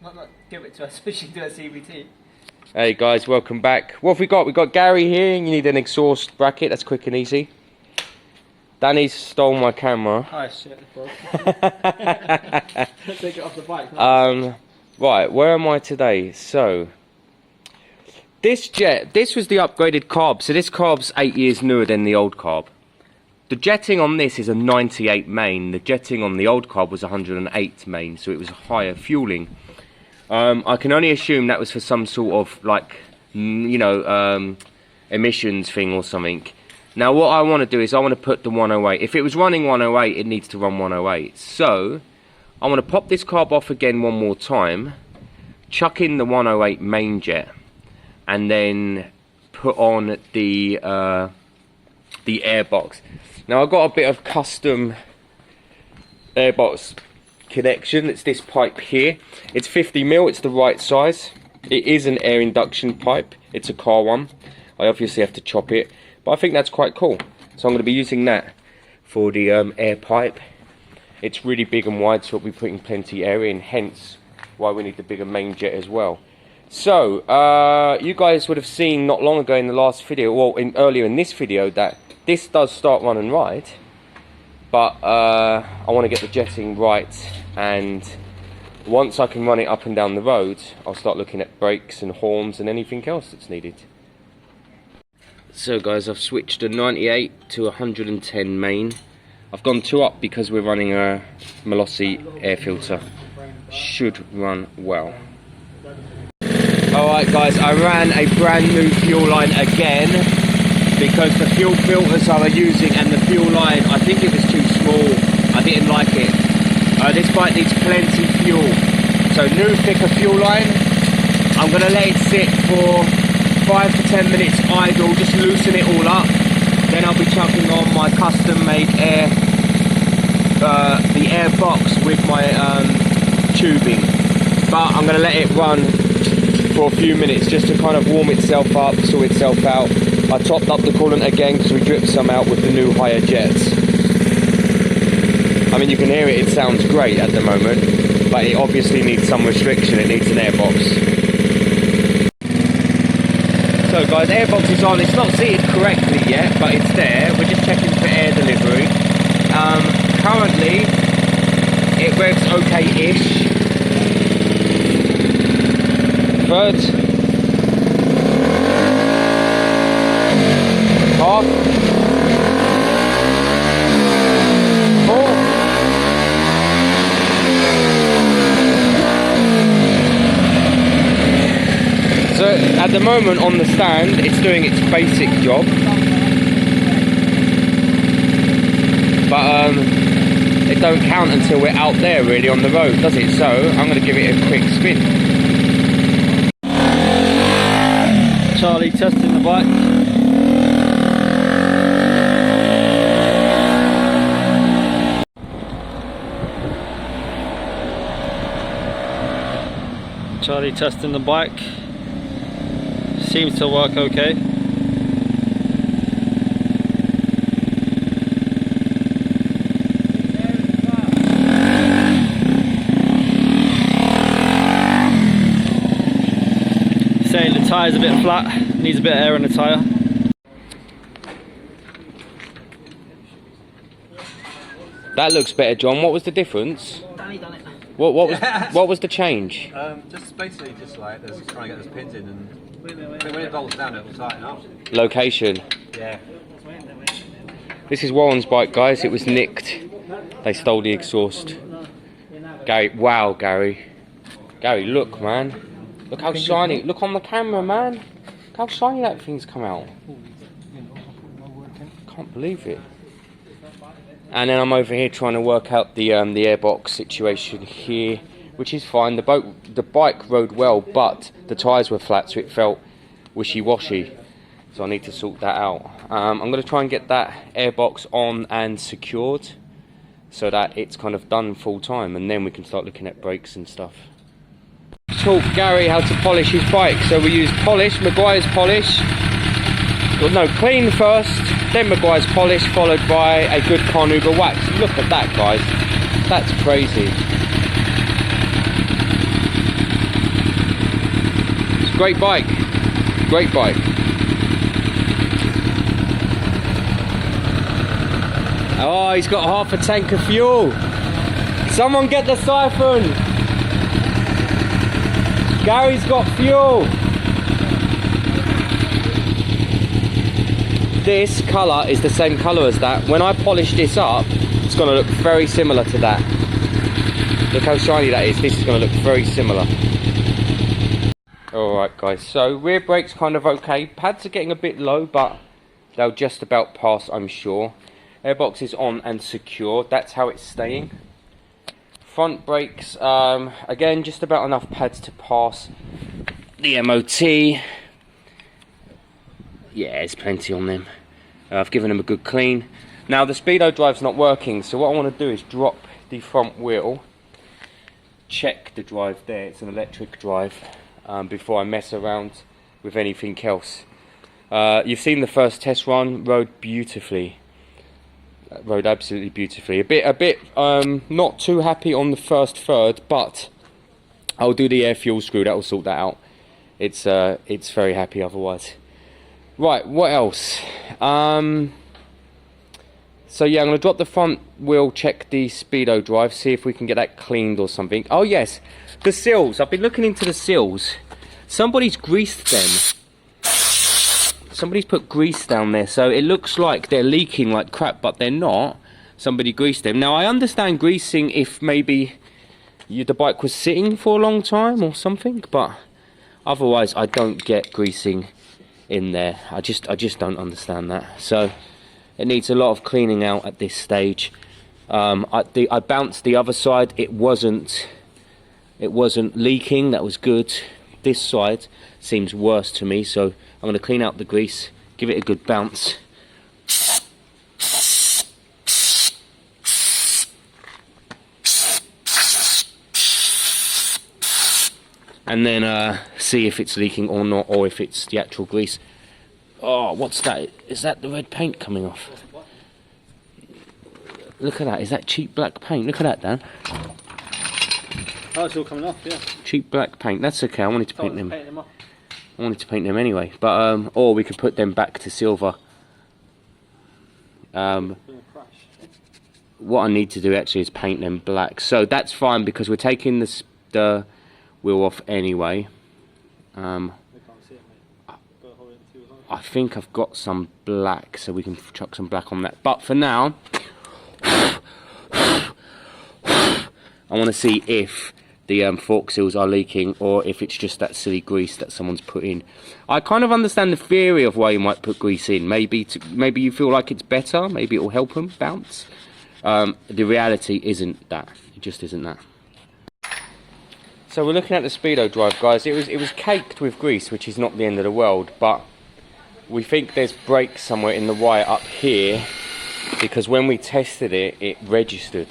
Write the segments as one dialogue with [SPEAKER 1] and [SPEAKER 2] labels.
[SPEAKER 1] Not give it to us, we should do a CVT.
[SPEAKER 2] Hey guys, welcome back. What have we got? We've got Gary here. You need an exhaust bracket. That's quick and easy. Danny's stole my camera.
[SPEAKER 1] Oh shit, take it off the bike.
[SPEAKER 2] Right, where am I today? So, this was the upgraded carb. So this carb's 8 years newer than the old carb. The jetting on this is a 98 main. The jetting on the old carb was 108 main, so it was higher fueling. I can only assume that was for some sort of, like, you know, emissions thing or something. Now what I want to do is I want to put the 108. If it was running 108, it needs to run 108. So, I want to pop this carb off again one more time, chuck in the 108 main jet, and then put on the airbox. Now I've got a bit of custom airbox connection. It's this pipe here. It's 50mm, it's the right size. It is an air induction pipe. It's a car one. I obviously have to chop it, but I think that's quite cool. So I'm going to be using that for the air pipe. It's really big and wide, so we'll be putting plenty air in, hence why we need the bigger main jet as well. So, you guys would have seen not long ago in the last video, well, earlier in this video, that this does start, run and ride. But I want to get the jetting right, and once I can run it up and down the road, I'll start looking at brakes and horns and anything else that's needed. So guys, I've switched a 98 to 110 main. I've gone 2 up because we're running a Malossi air filter. Should run well. Alright guys, I ran a brand new fuel line again because the fuel filters I was using and the fuel line, I think it was too small. I didn't like it. This bike needs plenty fuel. So new thicker fuel line. I'm going to let it sit for 5 to 10 minutes idle, just loosen it all up. Then I'll be chucking on my custom made air, the air box with my tubing. But I'm going to let it run for a few minutes just to kind of warm itself up, sort itself out. I topped up the coolant again because we dripped some out with the new higher jets. I mean, you can hear it, it sounds great at the moment, but it obviously needs some restriction, it needs an airbox. So guys, airbox is on, it's not seated correctly yet, but it's there. We're just checking for air delivery. Currently, it revs okay-ish. Third. Half. 4. So at the moment on the stand, it's doing its basic job. But it don't count until we're out there really on the road, does it? So I'm going to give it a quick spin.
[SPEAKER 1] Charlie testing the bike. Charlie testing the bike. Seems to work okay. Saying the tyre's a bit flat, needs a bit of air in the tyre.
[SPEAKER 2] That looks better, John. What was the difference?
[SPEAKER 1] Danny done it.
[SPEAKER 2] What was the change?
[SPEAKER 3] Just basically just like trying to get those pins in, and when it bolts down it will tighten up.
[SPEAKER 2] Location.
[SPEAKER 3] Yeah.
[SPEAKER 2] This is Warren's bike, guys. It was nicked. They stole the exhaust. Gary, wow, Gary. Gary, look, man. Look how shiny. Look on the camera, man. Look how shiny that thing's come out. Can't believe it. And then I'm over here trying to work out the airbox situation here, which is fine. The bike rode well, but the tyres were flat, so it felt wishy-washy. So I need to sort that out. I'm going to try and get that airbox on and secured, so that it's kind of done full time, and then we can start looking at brakes and stuff. Taught Gary how to polish his bike. So we use polish, Maguire's polish. Well, no, clean first, then Maguire's polish, followed by a good carburetor wax. Look at that, guys. That's crazy. great bike. Great bike. Oh, he's got half a tank of fuel. Someone get the siphon. Gary's got fuel. This colour is the same colour as that. When I polish this up, it's going to look very similar to that. Look how shiny that is. This is going to look very similar. Alright guys, so rear brake's kind of okay. Pads are getting a bit low, but they'll just about pass, I'm sure. Airbox is on and secure. That's how it's staying. Front brakes, again, just about enough pads to pass the MOT. Yeah, there's plenty on them. I've given them a good clean. Now the Speedo drive's not working, so what I want to do is drop the front wheel, check the drive there, it's an electric drive, before I mess around with anything else. You've seen the first test run, rode beautifully. Rode absolutely beautifully. A bit not too happy on the first third, but I'll do the air fuel screw, that will sort that out. It's very happy otherwise. Right, what else? So yeah, I'm going to drop the front wheel, check the Speedo drive, see if we can get that cleaned or something. Oh yes, the seals. I've been looking into the seals. Somebody's greased them. Somebody's put grease down there, so it looks like they're leaking like crap, but they're not. Somebody greased them. Now I understand greasing if maybe the bike was sitting for a long time or something, but otherwise I don't get greasing in there. I just don't understand that. So it needs a lot of cleaning out at this stage. I bounced the other side. It wasn't leaking. That was good. This side seems worse to me, so I'm going to clean out the grease, give it a good bounce. And then see if it's leaking or not, or if it's the actual grease. Oh, what's that? Is that the red paint coming off? Look at that. Is that cheap black paint? Look at that, Dan.
[SPEAKER 1] Oh, it's all coming off, yeah.
[SPEAKER 2] Cheap black paint. That's okay. I wanted to paint them. I wanted to paint them anyway. But or we could put them back to silver. What I need to do actually is paint them black. So that's fine because we're taking the wheel off anyway. I think I've got some black, so we can chuck some black on that. But for now, I want to see if the fork seals are leaking or if it's just that silly grease that someone's put in. I kind of understand the theory of why you might put grease in. Maybe you feel like it's better. Maybe it will help them bounce. The reality isn't that. It just isn't that. So we're looking at the Speedo drive, guys. It was caked with grease, which is not the end of the world, but we think there's breaks somewhere in the wire up here because when we tested it, it registered.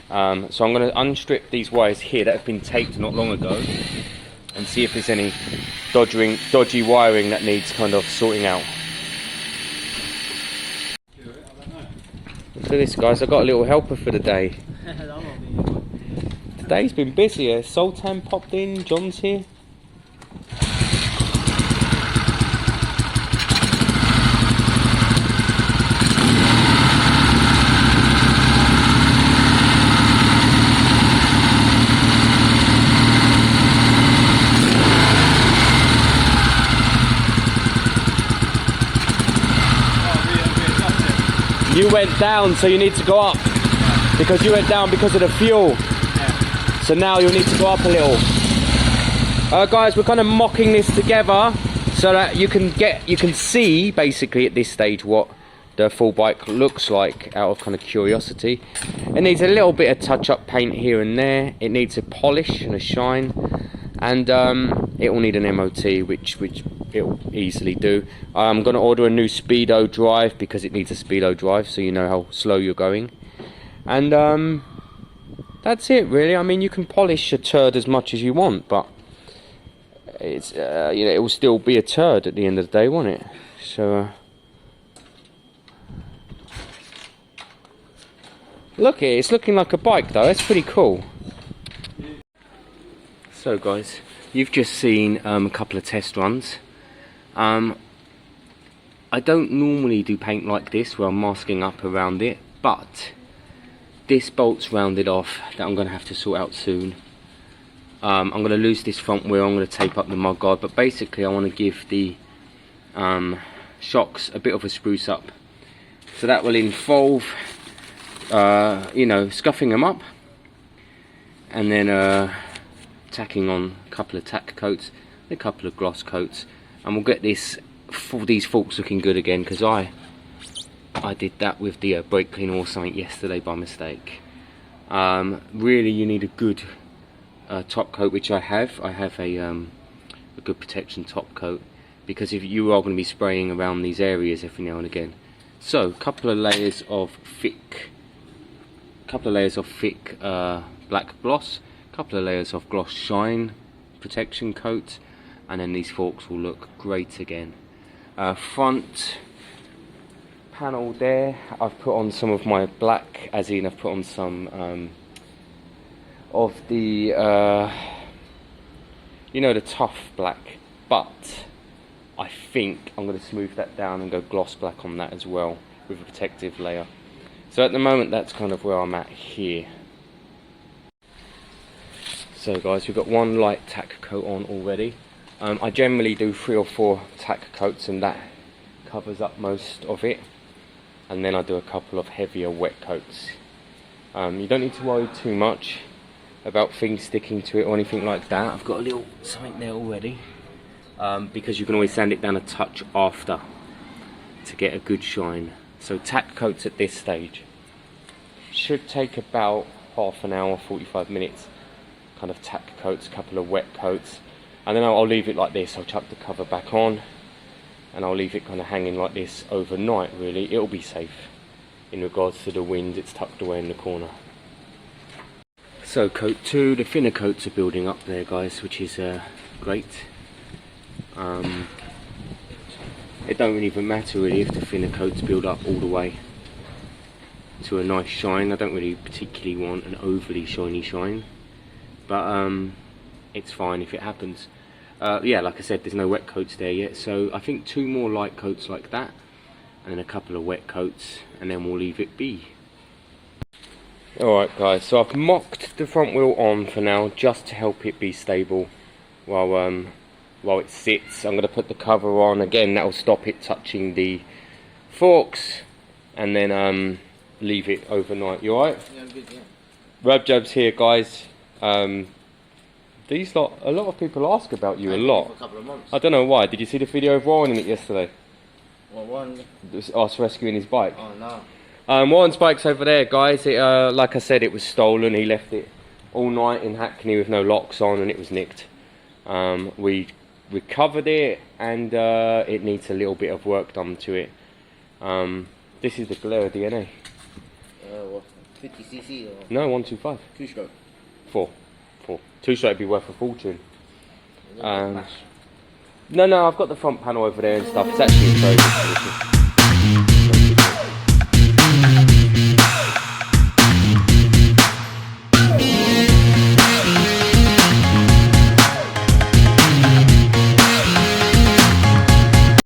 [SPEAKER 2] So I'm going to unstrip these wires here that have been taped not long ago and see if there's any dodgy wiring that needs kind of sorting out. Look at this, guys. I've got a little helper for the day. Today's been busy. Sultan popped in, John's here. You went down, so you need to go up. Because you went down because of the fuel. So now you'll need to go up a little. Guys, we're kind of mocking this together so that you can see basically at this stage what the full bike looks like out of kind of curiosity. It needs a little bit of touch-up paint here and there. It needs a polish and a shine, and it will need an MOT, which it will easily do. I'm going to order a new Speedo drive because it needs a Speedo drive, so you know how slow you're going. And that's it, really. I mean, you can polish a turd as much as you want, but it's you know, it will still be a turd at the end of the day, won't it? So look, it's looking like a bike though. That's pretty cool. So guys, you've just seen a couple of test runs. I don't normally do paint like this where I'm masking up around it, but this bolt's rounded off that I'm going to have to sort out soon. I'm going to lose this front wheel, I'm going to tape up the mudguard, but basically I want to give the shocks a bit of a spruce up. So that will involve, you know, scuffing them up, and then tacking on a couple of tack coats, a couple of gloss coats, and we'll get these forks looking good again, because I did that with the brake cleaner or something yesterday by mistake. Really, you need a good top coat, which I have. I have a good protection top coat, because if you are going to be spraying around these areas every now and again. So, a couple of layers of thick black gloss, a couple of layers of gloss shine protection coat, and then these forks will look great again. Front panel there, I've put on some of my black, as in I've put on some of the you know, the tough black, but I think I'm going to smooth that down and go gloss black on that as well with a protective layer. So at the moment that's kind of where I'm at here. So guys, we've got one light tack coat on already. I generally do 3 or 4 tack coats and that covers up most of it, and then I do a couple of heavier wet coats. You don't need to worry too much about things sticking to it or anything like that. I've got a little something there already, because you can always sand it down a touch after to get a good shine. So tack coats at this stage should take about half an hour, 45 minutes, kind of tack coats, a couple of wet coats, and then I'll leave it like this. I'll chuck the cover back on and I'll leave it kind of hanging like this overnight. Really, it'll be safe in regards to the wind. It's tucked away in the corner. So coat 2, the thinner coats are building up there guys, which is great. It don't even matter really if the thinner coats build up all the way to a nice shine. I don't really particularly want an overly shiny shine, but it's fine if it happens. Yeah, like I said, there's no wet coats there yet, so I think 2 more light coats like that, and then a couple of wet coats, and then we'll leave it be. Alright guys, so I've mocked the front wheel on for now, just to help it be stable while it sits. I'm going to put the cover on again, that will stop it touching the forks, and then leave it overnight. You alright?
[SPEAKER 4] Yeah, I'm good, yeah.
[SPEAKER 2] Rab Jab's here guys. These lot, a lot of people ask about you a lot.
[SPEAKER 4] For a couple of months.
[SPEAKER 2] I don't know why. Did you see the video of Warren in it yesterday?
[SPEAKER 4] Well, one.
[SPEAKER 2] Us rescuing his bike.
[SPEAKER 4] Oh no.
[SPEAKER 2] Warren's bike's over there, guys. It, like I said, it was stolen. He left it all night in Hackney with no locks on, and it was nicked. We recovered it, and it needs a little bit of work done to it. This is the Gilera DNA.
[SPEAKER 4] What? 50cc or?
[SPEAKER 2] No, 125.
[SPEAKER 4] 2-stroke.
[SPEAKER 2] 4. 2-stroke would be worth a fortune.
[SPEAKER 4] Smash.
[SPEAKER 2] No, I've got the front panel over there and stuff. It's actually in very good condition.